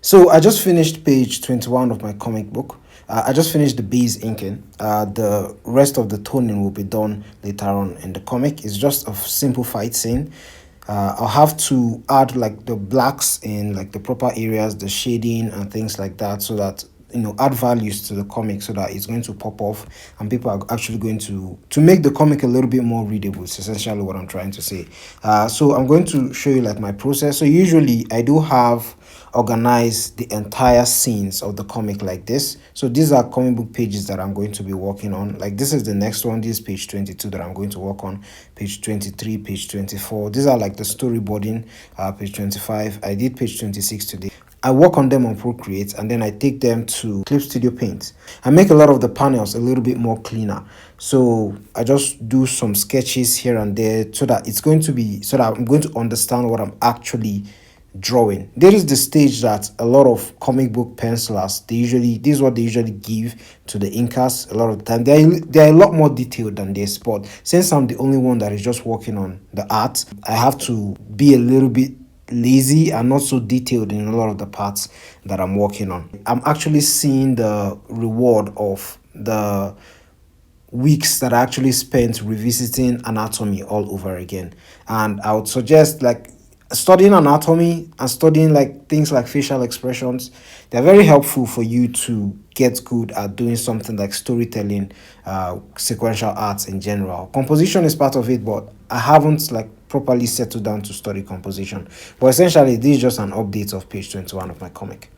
So I just finished page 21 of my comic book. I just finished the base inking. The rest of the toning will be done later on in the comic. It's just a simple fight scene. I'll have to add like the blacks in like the proper areas, the shading and things like that, so that add values to the comic so that it's going to pop off and people are actually going to make the comic a little bit more readable. It's essentially what I'm trying to say. So I'm going to show you like my process. So usually I do have organize the entire scenes of the comic like this. So these are comic book pages that I'm going to be working on. Like this is the next one. This is page 22 that I'm going to work on. Page 23, page 24. These are like the storyboarding. Page 25. I did page 26 today. I work on them on Procreate and then I take them to Clip Studio Paint. I make a lot of the panels a little bit more cleaner. So I just do some sketches here and there so that it's going to be, so that I'm going to understand what I'm actually drawing. There is the stage that a lot of comic book pencilers, this is what they usually give to the inkers a lot of the time. They're a lot more detailed than this, but since I'm the only one that is just working on the art, I have to be a little bit lazy and not so detailed in a lot of the parts that I'm working on. I'm actually seeing the reward of the weeks that I actually spent revisiting anatomy all over again. And I would suggest like studying anatomy and studying like things like facial expressions. They're very helpful for you to get good at doing something like storytelling, sequential arts in general. Composition is part of it, but I haven't like properly settled down to study composition. But essentially, this is just an update of page 21 of my comic.